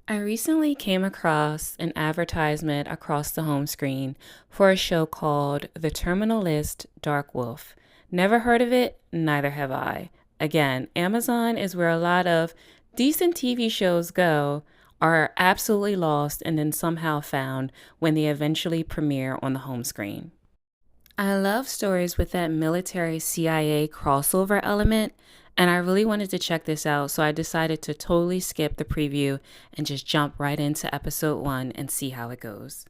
I recently came across an advertisement across the home screen for a show called The Terminal List Dark Wolf. Never heard of it, neither have I. Again, Amazon is where a lot of decent TV shows go, are absolutely lost, and then somehow found when they eventually premiere on the home screen. I love stories with that military CIA crossover element, and I really wanted to check this out, so I decided to totally skip the preview and just jump right into episode 1 and see how it goes.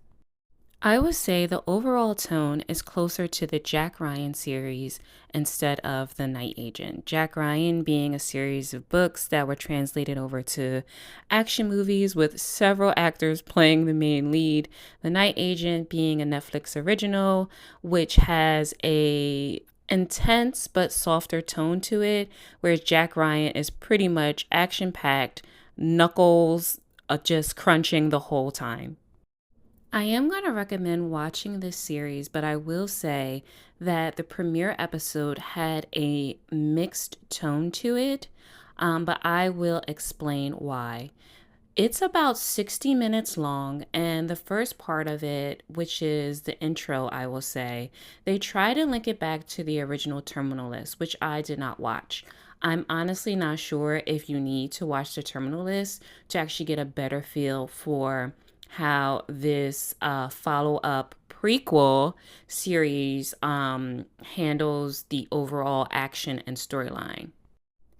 I would say the overall tone is closer to the Jack Ryan series instead of The Night Agent. Jack Ryan being a series of books that were translated over to action movies with several actors playing the main lead. The Night Agent being a Netflix original, which has a intense but softer tone to it, whereas Jack Ryan is pretty much action packed, knuckles just crunching the whole time. I am going to recommend watching this series, but I will say that the premiere episode had a mixed tone to it, but I will explain why. It's about 60 minutes long, and the first part of it, which is the intro, I will say, they try to link it back to the original Terminal List, which I did not watch. I'm honestly not sure if you need to watch the Terminal List to actually get a better feel for how this follow up prequel series handles the overall action and storyline.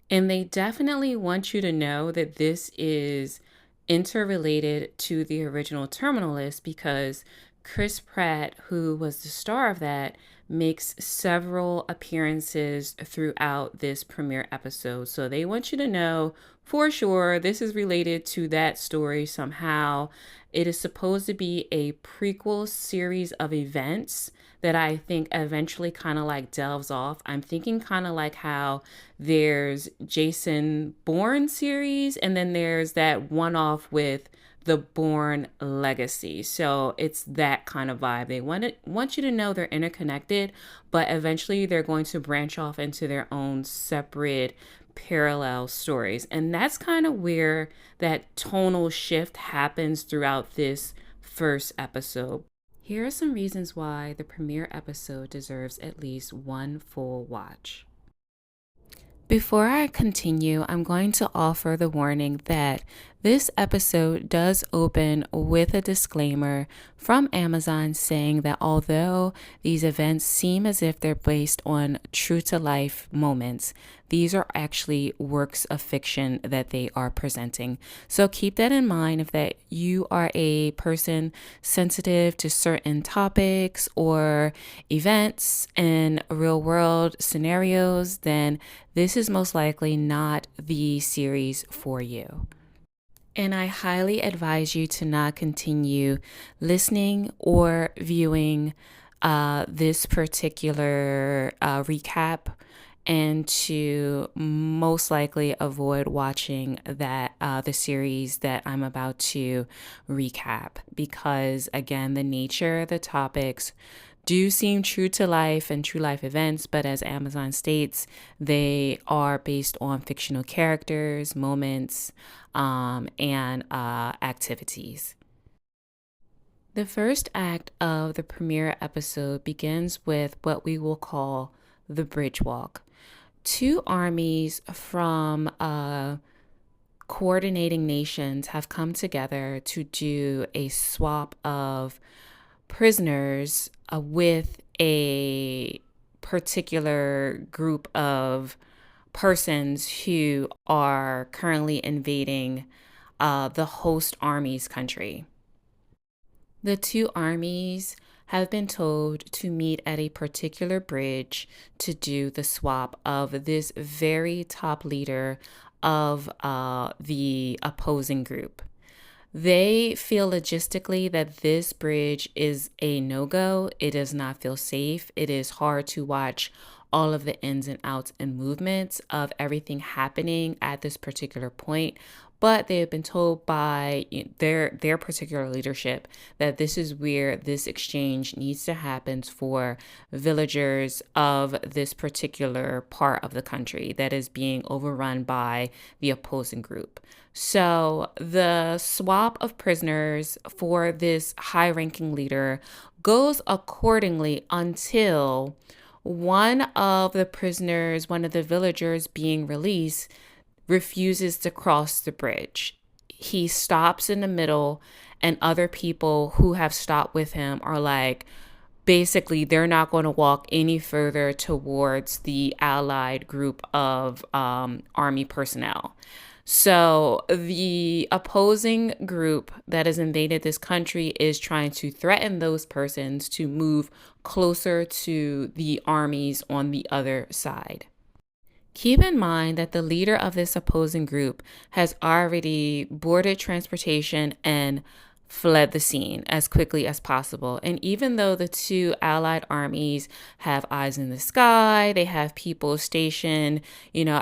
And they definitely want you to know that this is interrelated to the original Terminal List because Chris Pratt, who was the star of that, makes several appearances throughout this premiere episode. So they want you to know for sure this is related to that story somehow. It is supposed to be a prequel series of events that I think eventually kind of like delves off. I'm thinking kind of like how there's Jason Bourne series and then there's that one off with the Bourne Legacy. So it's that kind of vibe. They want you to know they're interconnected, but eventually they're going to branch off into their own separate parallel stories. And that's kind of where that tonal shift happens throughout this first episode. Here are some reasons why the premiere episode deserves at least one full watch. Before I continue, I'm going to offer the warning that this episode does open with a disclaimer from Amazon saying that although these events seem as if they're based on true to life moments, these are actually works of fiction that they are presenting. So keep that in mind if that you are a person sensitive to certain topics or events in real world scenarios, then this is most likely not the series for you. And I highly advise you to not continue listening or viewing this particular recap and to most likely avoid watching that the series that I'm about to recap because again the nature, the topics do seem true to life and true life events, but as Amazon states, they are based on fictional characters, moments, and activities. The first act of the premiere episode begins with what we will call the bridge walk. Two armies from coordinating nations have come together to do a swap of prisoners with a particular group of persons who are currently invading the host army's country. The two armies have been told to meet at a particular bridge to do the swap of this very top leader of the opposing group. They feel logistically that this bridge is a no-go. It does not feel safe. It is hard to watch all of the ins and outs and movements of everything happening at this particular point. but they have been told by their particular leadership that this is where this exchange needs to happen for villagers of this particular part of the country that is being overrun by the opposing group. So the swap of prisoners for this high ranking leader goes accordingly until one of the prisoners, one of the villagers being released, refuses to cross the bridge. He stops in the middle, and other people who have stopped with him are like, basically, they're not going to walk any further towards the allied group of army personnel. So the opposing group that has invaded this country is trying to threaten those persons to move closer to the armies on the other side. Keep in mind that the leader of this opposing group has already boarded transportation and fled the scene as quickly as possible. And even though the two allied armies have eyes in the sky, they have people stationed,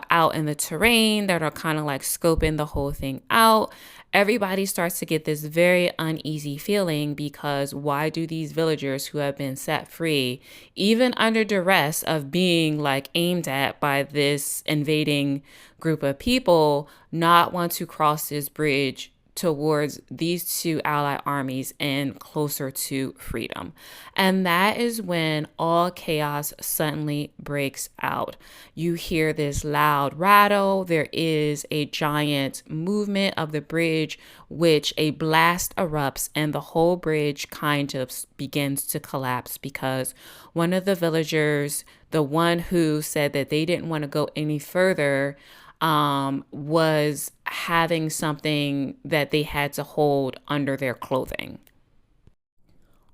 out in the terrain that are kind of like scoping the whole thing out, everybody starts to get this very uneasy feeling because why do these villagers who have been set free, even under duress of being like aimed at by this invading group of people, not want to cross this bridge towards these two allied armies and closer to freedom? And that is when all chaos suddenly breaks out. You hear this loud rattle. There is a giant movement of the bridge, which a blast erupts, and the whole bridge kind of begins to collapse because one of the villagers, the one who said that they didn't want to go any further, was having something that they had to hold under their clothing.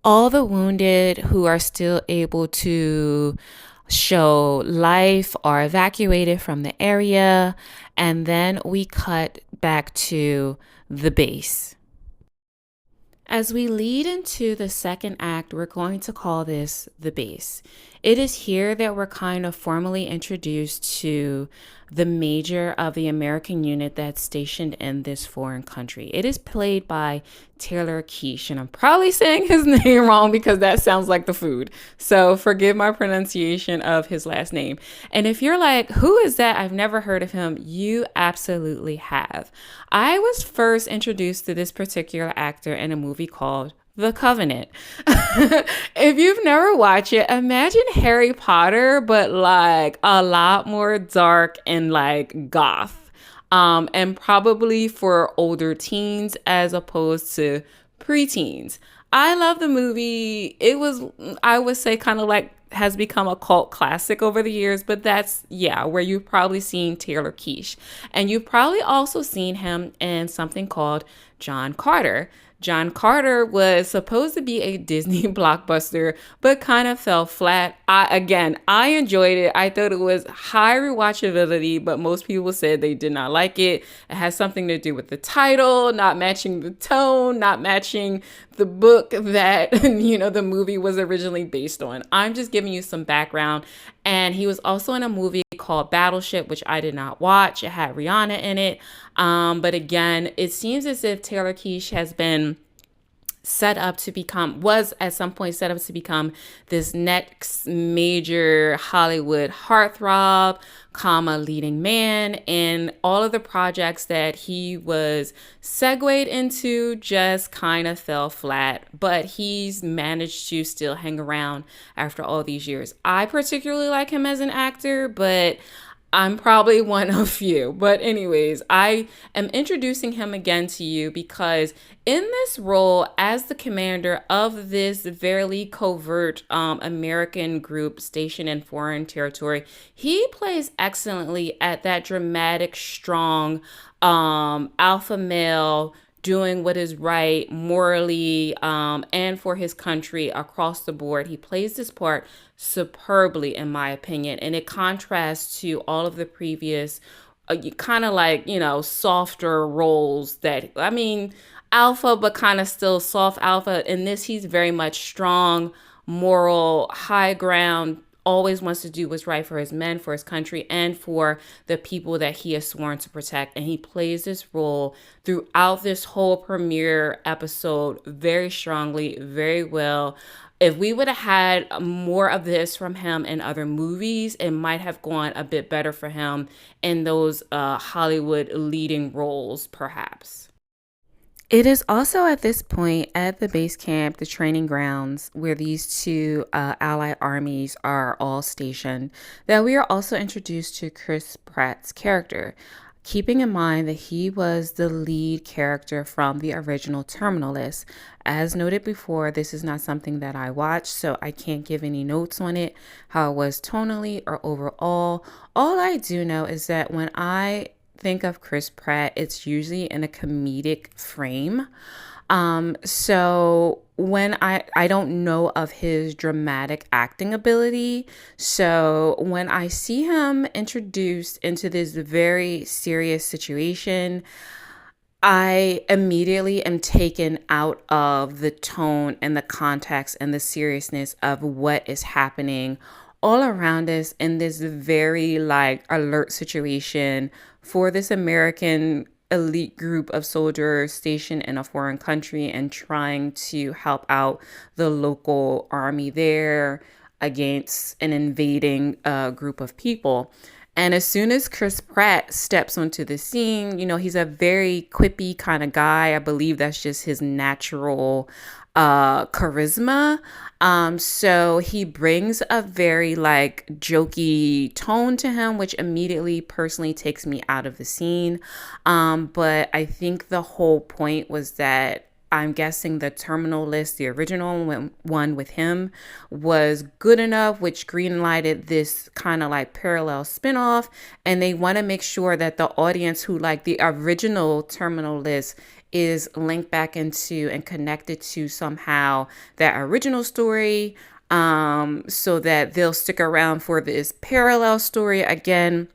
All the wounded who are still able to show life are evacuated from the area, and then we cut back to the base. As we lead into the second act, we're going to call this the base. It is here that we're kind of formally introduced to the major of the American unit that's stationed in this foreign country. It is played by Taylor Quiche, and I'm probably saying his name wrong because that sounds like the food. So forgive my pronunciation of his last name. And if you're like, who is that? I've never heard of him. You absolutely have. I was first introduced to this particular actor in a movie called The Covenant. If you've never watched it, imagine Harry Potter, but like a lot more dark and like goth. And probably for older teens as opposed to preteens. I love the movie. It was, I would say, kind of like has become a cult classic over the years, but that's, where you've probably seen Taylor Quiche. And you've probably also seen him in something called John Carter. John Carter was supposed to be a Disney blockbuster, but kind of fell flat. I enjoyed it. I thought it was high rewatchability, but most people said they did not like it. It has something to do with the title, not matching the tone, not matching the book that, the movie was originally based on. I'm just giving you some background. And he was also in a movie called Battleship, which I did not watch. It had Rihanna in it. But again, it seems as if Taylor Quiche has been was at some point set up to become this next major Hollywood heartthrob, leading man, and all of the projects that he was segued into just kind of fell flat, but he's managed to still hang around after all these years. I particularly like him as an actor, but I'm probably one of few. But anyways, I am introducing him again to you because in this role as the commander of this very covert American group stationed in foreign territory, he plays excellently at that dramatic, strong alpha male doing what is right morally and for his country across the board. He plays this part superbly, in my opinion, and it contrasts to all of the previous kind of like, softer roles alpha, but kind of still soft alpha. In this, he's very much strong, moral, high ground, always wants to do what's right for his men, for his country, and for the people that he has sworn to protect. And he plays this role throughout this whole premiere episode very strongly, very well. If we would have had more of this from him in other movies, it might have gone a bit better for him in those Hollywood leading roles, perhaps. It is also at this point at the base camp, the training grounds where these two allied armies are all stationed, that we are also introduced to Chris Pratt's character. Keeping in mind that he was the lead character from the original Terminal List. As noted before, this is not something that I watched, so I can't give any notes on it, how it was tonally or overall. All I do know is that when I think of Chris Pratt, it's usually in a comedic frame. So when I don't know of his dramatic acting ability. So when I see him introduced into this very serious situation, I immediately am taken out of the tone and the context and the seriousness of what is happening all around us in this very like alert situation for this American elite group of soldiers stationed in a foreign country and trying to help out the local army there against an invading group of people. And as soon as Chris Pratt steps onto the scene, you know, he's a very quippy kind of guy. I believe that's just his natural charisma. So he brings a very like jokey tone to him, which immediately personally takes me out of the scene. But I think the whole point was that I'm guessing the Terminal List, the original one with him, was good enough, which greenlighted this kind of like parallel spinoff. And they want to make sure that the audience who like the original Terminal List is linked back into and connected to somehow that original story, so that they'll stick around for this parallel story again.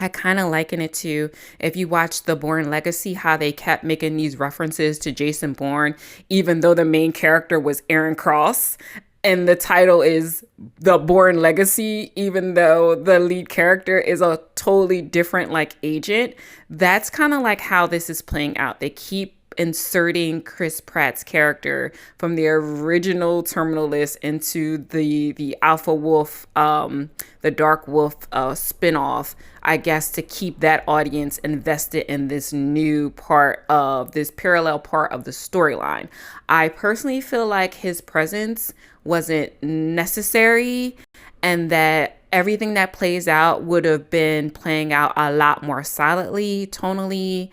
I kind of liken it to if you watch The Bourne Legacy, how they kept making these references to Jason Bourne, even though the main character was Aaron Cross. And the title is The Bourne Legacy, even though the lead character is a totally different like agent. That's kind of like how this is playing out. They keep inserting Chris Pratt's character from the original Terminal List into the Alpha Wolf, the Dark Wolf spinoff, I guess, to keep that audience invested in this new part of this parallel part of the storyline. I personally feel like his presence wasn't necessary and that everything that plays out would have been playing out a lot more silently, tonally,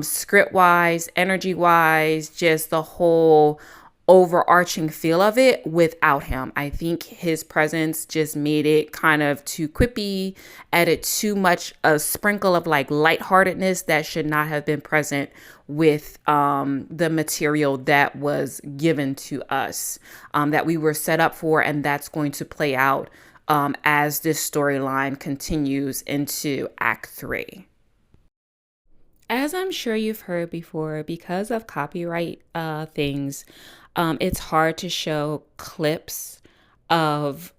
script wise, energy wise, just the whole overarching feel of it without him. I think his presence just made it kind of too quippy, added too much a sprinkle of like lightheartedness that should not have been present with the material that was given to us, that we were set up for, and that's going to play out as this storyline continues into Act 3. As I'm sure you've heard before, because of copyright things, it's hard to show clips of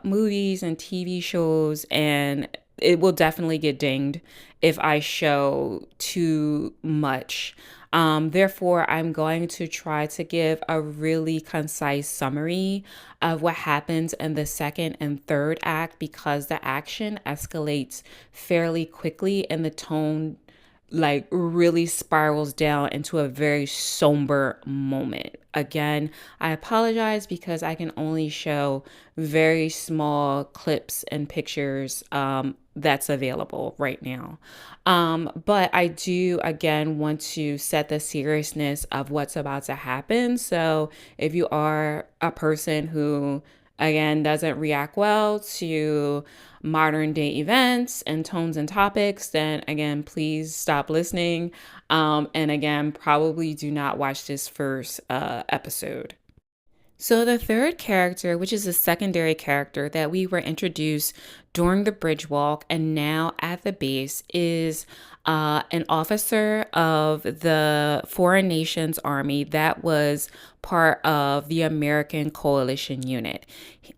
movies and TV shows, and it will definitely get dinged if I show too much. Therefore, I'm going to try to give a really concise summary of what happens in the second and third act because the action escalates fairly quickly and the tone like really spirals down into a very somber moment. Again, I apologize because I can only show very small clips and pictures that's available right now. But I do, again, want to set the seriousness of what's about to happen. So if you are a person who, again, doesn't react well to modern day events and tones and topics, then again, please stop listening. And again, probably do not watch this first episode. So, the third character, which is a secondary character that we were introduced during the bridge walk and now at the base, is an officer of the foreign nations army that was part of the American coalition unit.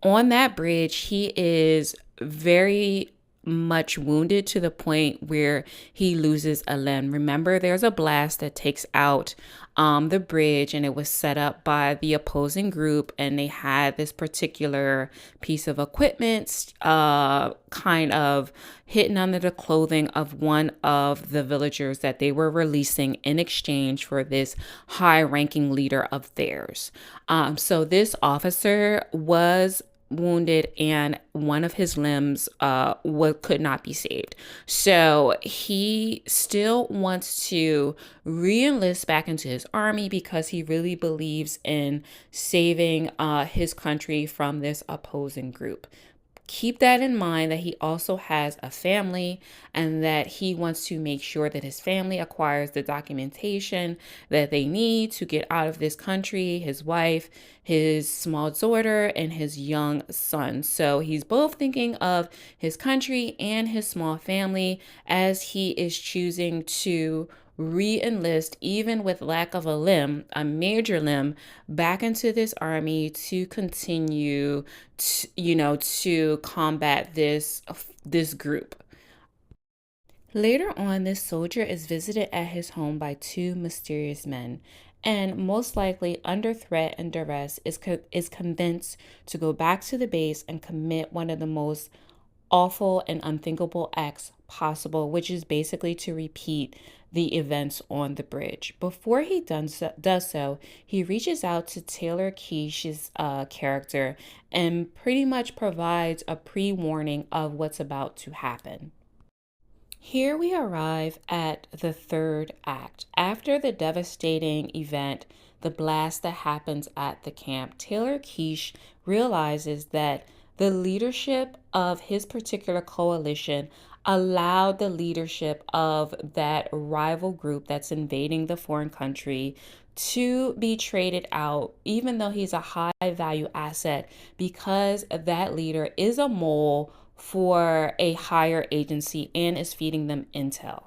On that bridge, he is very much wounded to the point where he loses a limb. Remember, there's a blast that takes out the bridge, and it was set up by the opposing group, and they had this particular piece of equipment kind of hidden under the clothing of one of the villagers that they were releasing in exchange for this high ranking leader of theirs. So this officer was wounded, and one of his limbs could not be saved. So he still wants to re-enlist back into his army because he really believes in saving his country from this opposing group. Keep that in mind, that he also has a family and that he wants to make sure that his family acquires the documentation that they need to get out of this country, his wife, his small daughter, and his young son. So he's both thinking of his country and his small family as he is choosing to re-enlist, even with lack of a limb, a major limb, back into this army to continue to combat this group. Later on, this soldier is visited at his home by two mysterious men, and most likely under threat and duress is convinced to go back to the base and commit one of the most awful and unthinkable acts possible, which is basically to repeat the events on the bridge. Before he does so, he reaches out to Taylor Keish's character and pretty much provides a pre-warning of what's about to happen. Here we arrive at the third act. After the devastating event, the blast that happens at the camp, Taylor Keish realizes that the leadership of his particular coalition allowed the leadership of that rival group that's invading the foreign country to be traded out, even though he's a high value asset, because that leader is a mole for a higher agency and is feeding them intel.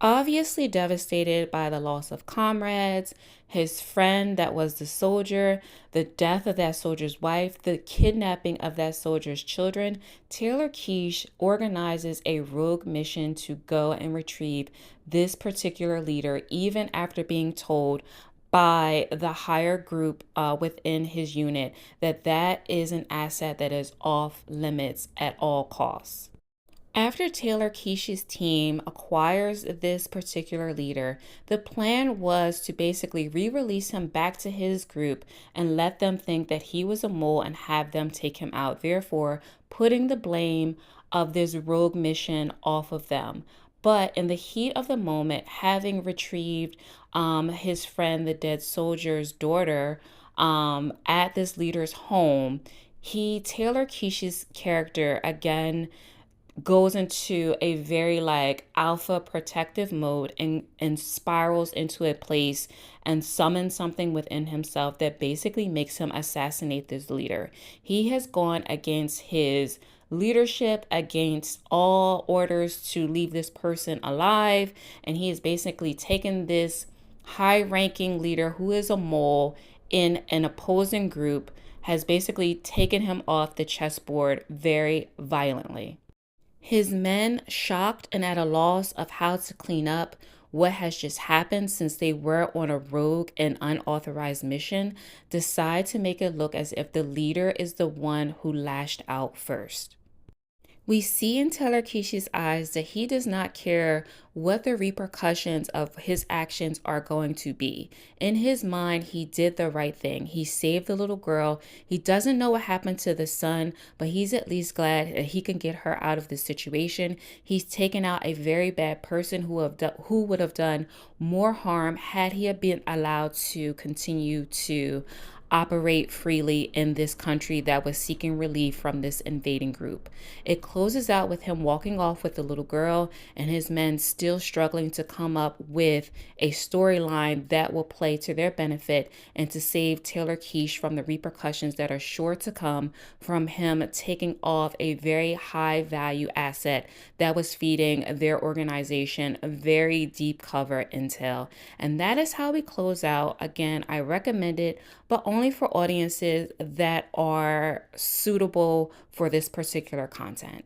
Obviously devastated by the loss of comrades, his friend that was the soldier, the death of that soldier's wife, the kidnapping of that soldier's children, Taylor Keish organizes a rogue mission to go and retrieve this particular leader, even after being told by the higher group within his unit that that is an asset that is off limits at all costs. After Taylor Keish's team acquires this particular leader, the plan was to basically re-release him back to his group and let them think that he was a mole and have them take him out, therefore putting the blame of this rogue mission off of them. But in the heat of the moment, having retrieved his friend, the dead soldier's daughter, at this leader's home, Taylor Keish's character, again, goes into a very like alpha protective mode and spirals into a place and summons something within himself that basically makes him assassinate this leader. He has gone against his leadership, against all orders to leave this person alive, and he has basically taken this high ranking leader who is a mole in an opposing group, has basically taken him off the chessboard very violently. His men, shocked and at a loss of how to clean up what has just happened since they were on a rogue and unauthorized mission, decide to make it look as if the leader is the one who lashed out first. We see in Taylor Keish's eyes that he does not care what the repercussions of his actions are going to be. In his mind, he did the right thing. He saved the little girl. He doesn't know what happened to the son, but he's at least glad that he can get her out of this situation. He's taken out a very bad person who would have done more harm had he been allowed to continue to operate freely in this country that was seeking relief from this invading group. It closes out with him walking off with the little girl and his men still struggling to come up with a storyline that will play to their benefit and to save Taylor Quiche from the repercussions that are sure to come from him taking off a very high value asset that was feeding their organization very deep cover intel. And that is how we close out. Again, I recommend it, but only for audiences that are suitable for this particular content.